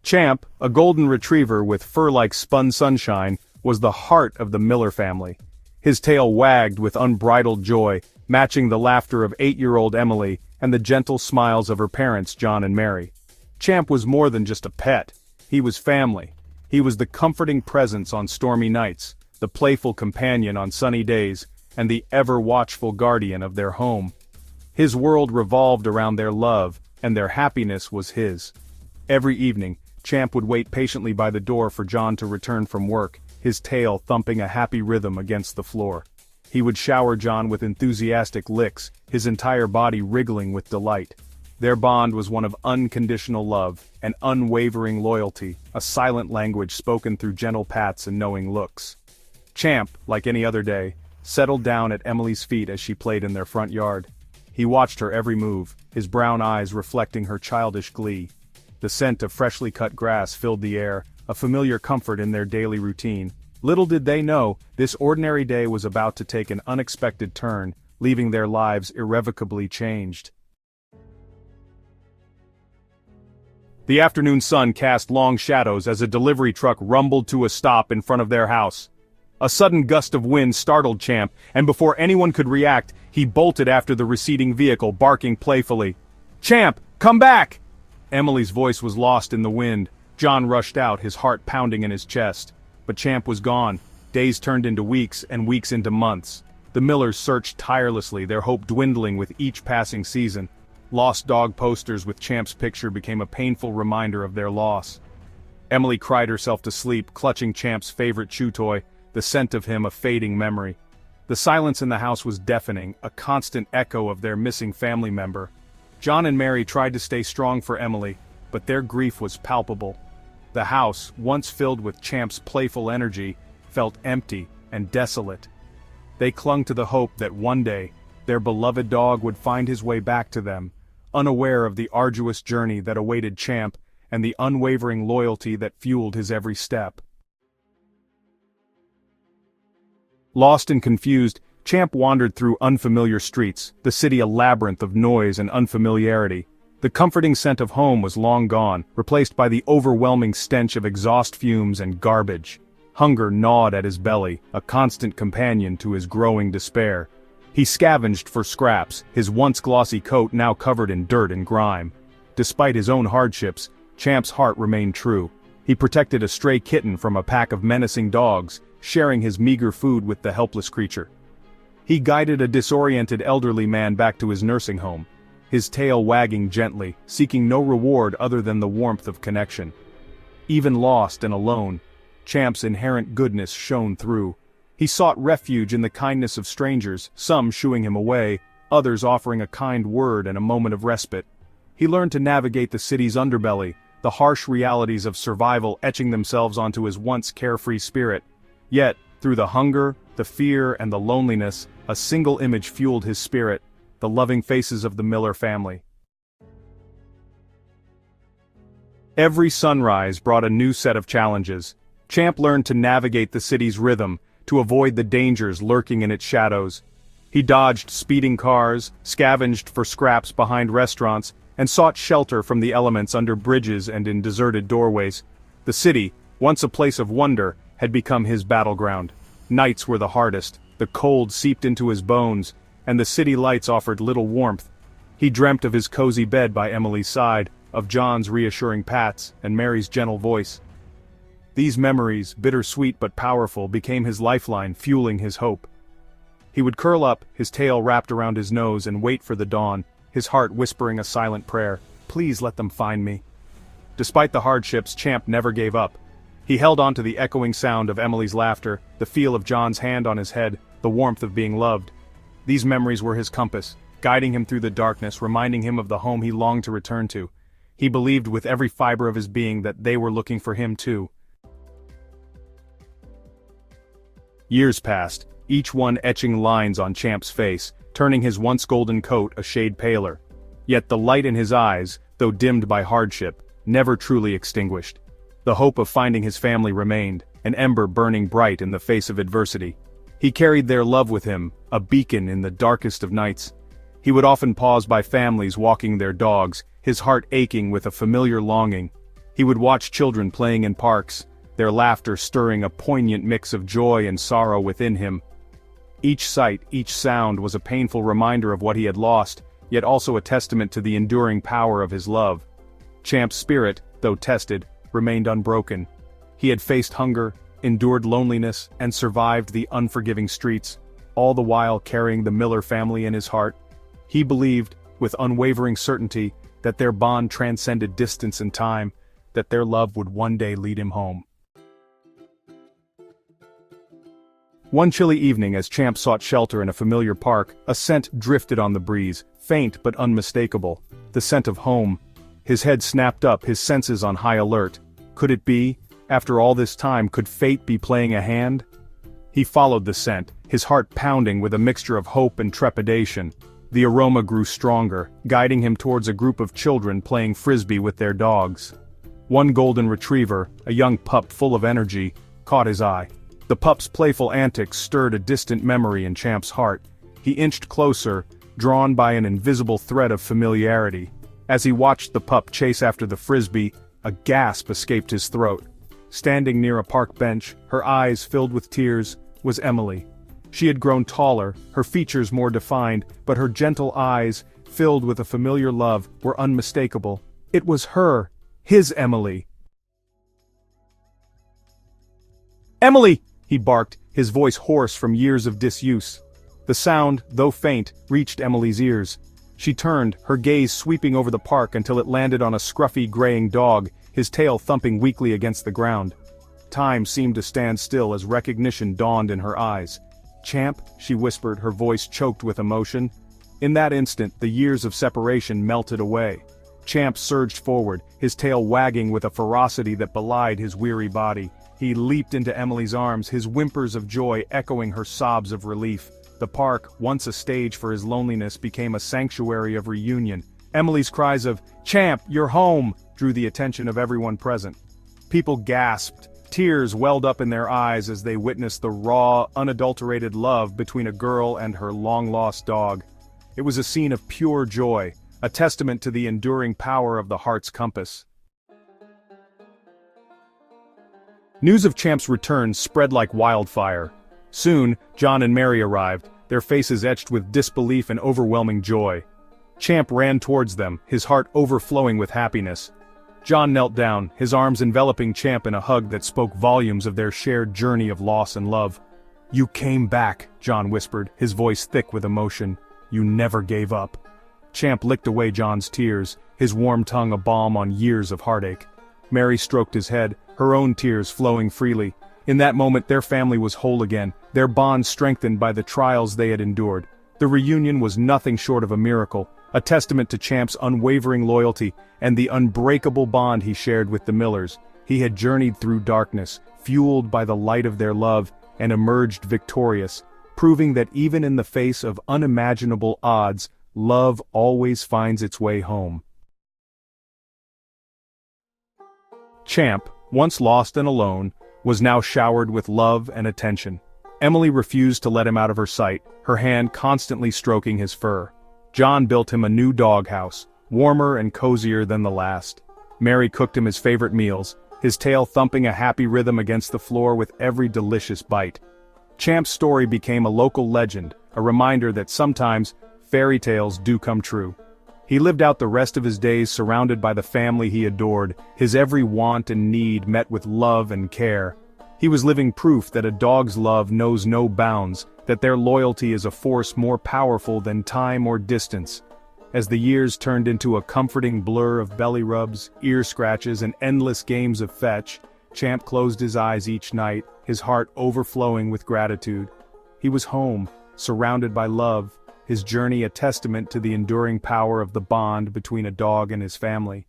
Champ, a golden retriever with fur like spun sunshine, was the heart of the Miller family. His tail wagged with unbridled joy, matching the laughter of 8-year-old Emily and the gentle smiles of her parents, John and Mary. Champ was more than just a pet. He was family. He was the comforting presence on stormy nights, the playful companion on sunny days, and the ever-watchful guardian of their home. His world revolved around their love, and their happiness was his. Every evening, Champ would wait patiently by the door for John to return from work, his tail thumping a happy rhythm against the floor. He would shower John with enthusiastic licks, his entire body wriggling with delight. Their bond was one of unconditional love and unwavering loyalty, a silent language spoken through gentle pats and knowing looks. Champ, like any other day, settled down at Emily's feet as she played in their front yard. He watched her every move, his brown eyes reflecting her childish glee. The scent of freshly cut grass filled the air, a familiar comfort in their daily routine. Little did they know, this ordinary day was about to take an unexpected turn, leaving their lives irrevocably changed. The afternoon sun cast long shadows as a delivery truck rumbled to a stop in front of their house. A sudden gust of wind startled Champ, and before anyone could react, he bolted after the receding vehicle, barking playfully. "Champ, come back!" Emily's voice was lost in the wind. John rushed out, his heart pounding in his chest. But Champ was gone. Days turned into weeks, and weeks into months. The Millers searched tirelessly, their hope dwindling with each passing season. Lost dog posters with Champ's picture became a painful reminder of their loss. Emily cried herself to sleep, clutching Champ's favorite chew toy, the scent of him a fading memory. The silence in the house was deafening, a constant echo of their missing family member. John and Mary tried to stay strong for Emily, but their grief was palpable. The house, once filled with Champ's playful energy, felt empty and desolate. They clung to the hope that one day, their beloved dog would find his way back to them, unaware of the arduous journey that awaited Champ and the unwavering loyalty that fueled his every step. Lost and confused, Champ wandered through unfamiliar streets, the city a labyrinth of noise and unfamiliarity. The comforting scent of home was long gone, replaced by the overwhelming stench of exhaust fumes and garbage. Hunger gnawed at his belly, a constant companion to his growing despair. He scavenged for scraps, his once glossy coat now covered in dirt and grime. Despite his own hardships, Champ's heart remained true. He protected a stray kitten from a pack of menacing dogs, sharing his meager food with the helpless creature. He guided a disoriented elderly man back to his nursing home, his tail wagging gently, seeking no reward other than the warmth of connection. Even lost and alone, Champ's inherent goodness shone through. He sought refuge in the kindness of strangers, some shooing him away, others offering a kind word and a moment of respite. He learned to navigate the city's underbelly, the harsh realities of survival etching themselves onto his once carefree spirit. Yet, through the hunger, the fear, and the loneliness, a single image fueled his spirit, the loving faces of the Miller family. Every sunrise brought a new set of challenges. Champ learned to navigate the city's rhythm, to avoid the dangers lurking in its shadows. He dodged speeding cars, scavenged for scraps behind restaurants, and sought shelter from the elements under bridges and in deserted doorways. The city, once a place of wonder, had become his battleground. Nights were the hardest, the cold seeped into his bones, and the city lights offered little warmth. He dreamt of his cozy bed by Emily's side, of John's reassuring pats, and Mary's gentle voice. These memories, bittersweet but powerful, became his lifeline, fueling his hope. He would curl up, his tail wrapped around his nose, and wait for the dawn, his heart whispering a silent prayer, "Please let them find me." Despite the hardships, Champ never gave up. He held on to the echoing sound of Emily's laughter, the feel of John's hand on his head, the warmth of being loved. These memories were his compass, guiding him through the darkness, reminding him of the home he longed to return to. He believed with every fiber of his being that they were looking for him too. Years passed, each one etching lines on Champ's face, turning his once golden coat a shade paler. Yet the light in his eyes, though dimmed by hardship, never truly extinguished. The hope of finding his family remained, an ember burning bright in the face of adversity. He carried their love with him, a beacon in the darkest of nights. He would often pause by families walking their dogs, his heart aching with a familiar longing. He would watch children playing in parks, their laughter stirring a poignant mix of joy and sorrow within him. Each sight, each sound was a painful reminder of what he had lost, yet also a testament to the enduring power of his love. Champ's spirit, though tested, remained unbroken. He had faced hunger, endured loneliness, and survived the unforgiving streets, all the while carrying the Miller family in his heart. He believed, with unwavering certainty, that their bond transcended distance and time, that their love would one day lead him home. One chilly evening as Champ sought shelter in a familiar park, a scent drifted on the breeze, faint but unmistakable, the scent of home. His head snapped up, his senses on high alert. Could it be? After all this time, could fate be playing a hand? He followed the scent, his heart pounding with a mixture of hope and trepidation. The aroma grew stronger, guiding him towards a group of children playing frisbee with their dogs. One golden retriever, a young pup full of energy, caught his eye. The pup's playful antics stirred a distant memory in Champ's heart. He inched closer, drawn by an invisible thread of familiarity. As he watched the pup chase after the frisbee, a gasp escaped his throat. Standing near a park bench, her eyes filled with tears, was Emily. She had grown taller, her features more defined, but her gentle eyes, filled with a familiar love, were unmistakable. It was her, his Emily. "Emily!" he barked, his voice hoarse from years of disuse. The sound, though faint, reached Emily's ears. She turned, her gaze sweeping over the park until it landed on a scruffy graying dog, his tail thumping weakly against the ground. Time seemed to stand still as recognition dawned in her eyes. "Champ," she whispered, her voice choked with emotion. In that instant, the years of separation melted away. Champ surged forward, his tail wagging with a ferocity that belied his weary body. He leaped into Emily's arms, his whimpers of joy echoing her sobs of relief. The park, once a stage for his loneliness, became a sanctuary of reunion. Emily's cries of, "Champ, you're home!" drew the attention of everyone present. People gasped, tears welled up in their eyes as they witnessed the raw, unadulterated love between a girl and her long-lost dog. It was a scene of pure joy, a testament to the enduring power of the heart's compass. News of Champ's return spread like wildfire. Soon, John and Mary arrived, their faces etched with disbelief and overwhelming joy. Champ ran towards them, his heart overflowing with happiness. John knelt down, his arms enveloping Champ in a hug that spoke volumes of their shared journey of loss and love. "You came back," John whispered, his voice thick with emotion. "You never gave up." Champ licked away John's tears, his warm tongue a balm on years of heartache. Mary stroked his head, her own tears flowing freely. In that moment their family was whole again, their bond strengthened by the trials they had endured. The reunion was nothing short of a miracle, a testament to Champ's unwavering loyalty and the unbreakable bond he shared with the Millers. He had journeyed through darkness, fueled by the light of their love, and emerged victorious, proving that even in the face of unimaginable odds, love always finds its way home. Champ, once lost and alone, was now showered with love and attention. Emily refused to let him out of her sight, her hand constantly stroking his fur. John built him a new doghouse, warmer and cozier than the last. Mary cooked him his favorite meals, his tail thumping a happy rhythm against the floor with every delicious bite. Champ's story became a local legend, a reminder that sometimes, fairy tales do come true. He lived out the rest of his days surrounded by the family he adored, his every want and need met with love and care. He was living proof that a dog's love knows no bounds, that their loyalty is a force more powerful than time or distance. As the years turned into a comforting blur of belly rubs, ear scratches, and endless games of fetch, Champ closed his eyes each night, his heart overflowing with gratitude. He was home, surrounded by love, his journey a testament to the enduring power of the bond between a dog and his family.